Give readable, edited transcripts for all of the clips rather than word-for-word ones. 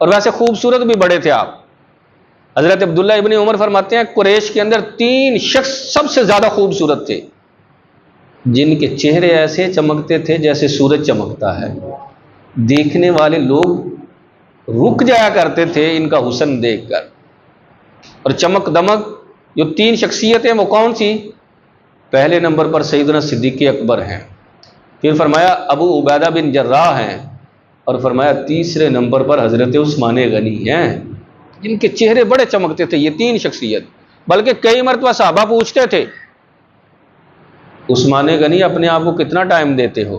اور ویسے خوبصورت بھی بڑے تھے آپ. حضرت عبداللہ ابن عمر فرماتے ہیں قریش کے اندر 3 شخص سب سے زیادہ خوبصورت تھے، جن کے چہرے ایسے چمکتے تھے جیسے سورج چمکتا ہے، دیکھنے والے لوگ رک جایا کرتے تھے ان کا حسن دیکھ کر. اور چمک دمک جو 3 شخصیتیں وہ کون سی؟ پہلے نمبر پر سیدنا صدیق اکبر ہیں، پھر فرمایا ابو عبیدہ بن جراح ہیں، اور فرمایا تیسرے نمبر پر حضرت عثمان غنی ہیں، جن کے چہرے بڑے چمکتے تھے. یہ 3 شخصیت. بلکہ کئی مرتبہ صحابہ پوچھتے تھے عثمان غنی اپنے آپ کو کتنا ٹائم دیتے ہو؟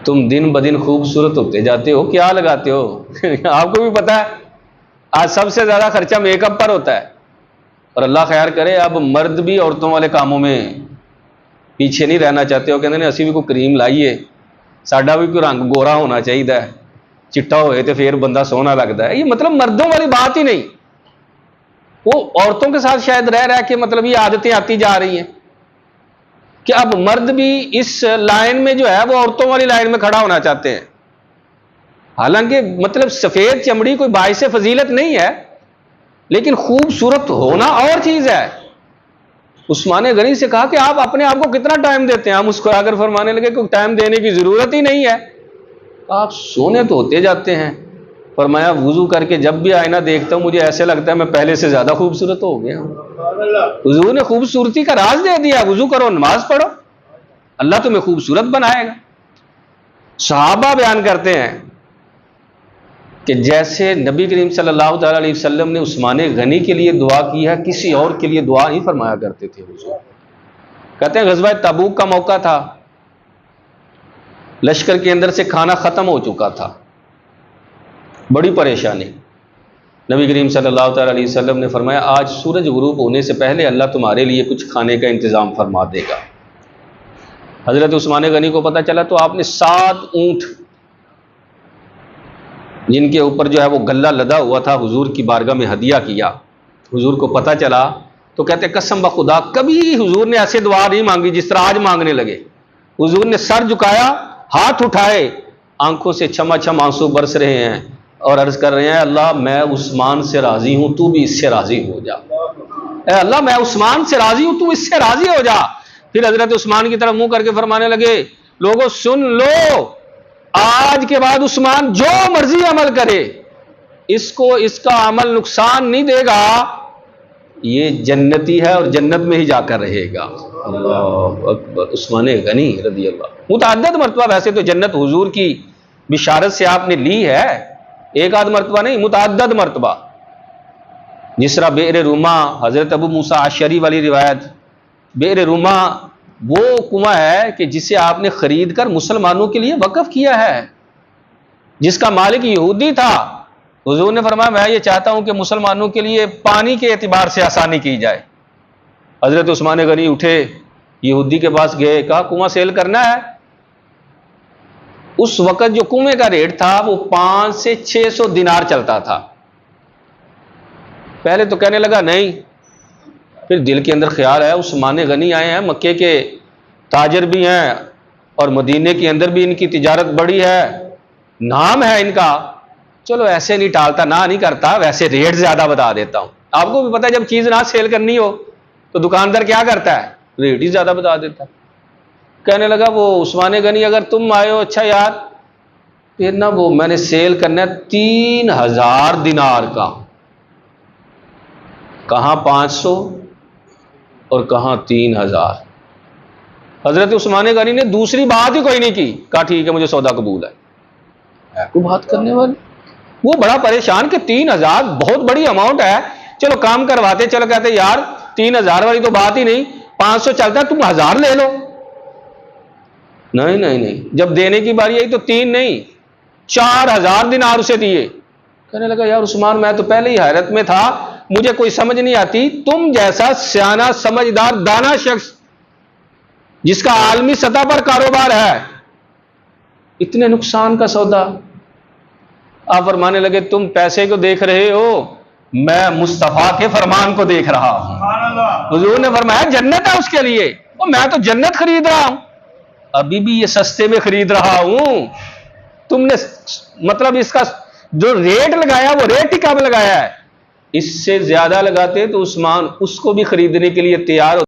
تم دن بدن خوبصورت ہوتے جاتے ہو، کیا لگاتے ہو؟ آپ کو بھی پتا ہے آج سب سے زیادہ خرچہ میک اپ پر ہوتا ہے. اور اللہ خیر کرے اب مرد بھی عورتوں والے کاموں میں پیچھے نہیں رہنا چاہتے ہو، کہتے ہیں اسی بھی کوئی کریم لائیے، ساڈا بھی کوئی رنگ گورا ہونا چاہیے، چٹا ہوئے تو پھر بندہ سونا لگتا ہے. یہ مطلب مردوں والی بات ہی نہیں، وہ عورتوں کے ساتھ شاید رہ رہ کے مطلب یہ عادتیں آتی جا رہی ہیں کہ اب مرد بھی اس لائن میں جو ہے وہ عورتوں والی لائن میں کھڑا ہونا چاہتے ہیں. حالانکہ مطلب سفید چمڑی کوئی باعث فضیلت نہیں ہے، لیکن خوبصورت ہونا اور چیز ہے. عثمان غنی سے کہا کہ آپ اپنے آپ کو کتنا ٹائم دیتے ہیں؟ ہم مسکرا کر فرمانے لگے کہ ٹائم دینے کی ضرورت ہی نہیں ہے، آپ سونے تو ہوتے جاتے ہیں. فرمایا وضو کر کے جب بھی آئینہ دیکھتا ہوں مجھے ایسے لگتا ہے میں پہلے سے زیادہ خوبصورت ہو گیا ہوں. حضور نے خوبصورتی کا راز دے دیا، وضو کرو نماز پڑھو اللہ تمہیں خوبصورت بنائے گا. صحابہ بیان کرتے ہیں کہ جیسے نبی کریم صلی اللہ تعالی علیہ وسلم نے عثمان غنی کے لیے دعا کی ہے، کسی اور کے لیے دعا نہیں فرمایا کرتے تھے حضور. کہتے ہیں غزوہ تبوک کا موقع تھا، لشکر کے اندر سے کھانا ختم ہو چکا تھا، بڑی پریشانی. نبی کریم صلی اللہ تعالی علیہ وسلم نے فرمایا آج سورج غروب ہونے سے پہلے اللہ تمہارے لیے کچھ کھانے کا انتظام فرما دے گا. حضرت عثمان غنی کو پتہ چلا تو آپ نے 7 اونٹ جن کے اوپر جو ہے وہ غلہ لدا ہوا تھا حضور کی بارگاہ میں ہدیہ کیا. حضور کو پتہ چلا تو کہتے قسم بخدا کبھی حضور نے ایسے دعا نہیں مانگی جس طرح آج مانگنے لگے. حضور نے سر جھکایا، ہاتھ اٹھائے، آنکھوں سے چھما چھم آنسو برس رہے ہیں اور عرض کر رہے ہیں اللہ میں عثمان سے راضی ہوں تو بھی اس سے راضی ہو جا. اے اللہ میں عثمان سے راضی ہوں تو اس سے راضی ہو جا. پھر حضرت عثمان کی طرف منہ کر کے فرمانے لگے لوگوں سن لو، آج کے بعد عثمان جو مرضی عمل کرے اس کو اس کا عمل نقصان نہیں دے گا، یہ جنتی ہے اور جنت میں ہی جا کر رہے گا. اللہ اکبر. عثمان غنی رضی اللہ متعدد مرتبہ ویسے تو جنت حضور کی بشارت سے آپ نے لی ہے، ایک آدھ مرتبہ نہیں متعدد مرتبہ. جس طرح بئر روما حضرت ابو موسیٰ اشعری والی روایت، بئر روما وہ کنواں ہے کہ جسے آپ نے خرید کر مسلمانوں کے لیے وقف کیا ہے، جس کا مالک یہودی تھا. حضور نے فرمایا میں یہ چاہتا ہوں کہ مسلمانوں کے لیے پانی کے اعتبار سے آسانی کی جائے. حضرت عثمان غنی اٹھے، یہودی کے پاس گئے، کہا کنواں سیل کرنا ہے. اس وقت جو کنویں کا ریٹ تھا وہ 500 سے 600 دینار چلتا تھا. پہلے تو کہنے لگا نہیں، پھر دل کے اندر خیال ہے عثمان غنی آئے ہیں، مکے کے تاجر بھی ہیں اور مدینے کے اندر بھی ان کی تجارت بڑی ہے، نام ہے ان کا، چلو ایسے نہیں ٹالتا، نہ نہیں کرتا، ویسے ریٹ زیادہ بتا دیتا ہوں. آپ کو بھی پتا ہے جب چیز نہ سیل کرنی ہو تو دکاندار کیا کرتا ہے؟ ریٹ ہی زیادہ بتا دیتا ہے. کہنے لگا وہ عثمان غنی اگر تم آئے ہو اچھا یار، پھر نہ وہ میں نے سیل کرنا ہے 3000 دینار کا. کہاں 500 اور کہاں 3000. حضرت عثمان غنی نے دوسری بات ہی کوئی نہیں کی، کہا ٹھیک ہے مجھے سودا قبول ہے. کو بات کرنے والے وہ بڑا پریشان کہ 3000 بہت بڑی اماؤنٹ ہے، چلو کام کرواتے، چلو کہتے یار 3000 والی تو بات ہی نہیں، 500 چلتا ہے، تم 1000 لے لو. نہیں نہیں نہیں، جب دینے کی باری آئی تو 3 نہیں 4000 دینار اسے دیے. کہنے لگا یار عثمان میں تو پہلے ہی حیرت میں تھا، مجھے کوئی سمجھ نہیں آتی، تم جیسا سیانہ سمجھدار دانا شخص جس کا عالمی سطح پر کاروبار ہے، اتنے نقصان کا سودا. آپ فرمانے لگے تم پیسے کو دیکھ رہے ہو، میں مصطفیٰ کے فرمان کو دیکھ رہا ہوں. حضور نے فرمایا جنت ہے اس کے لیے، اور میں تو جنت خرید رہا ہوں، ابھی بھی یہ سستے میں خرید رہا ہوں. تم نے مطلب اس کا جو ریٹ لگایا وہ ریٹ ہی کم لگایا ہے، اس سے زیادہ لگاتے تو عثمان اس کو بھی خریدنے کے لیے تیار ہوتے۔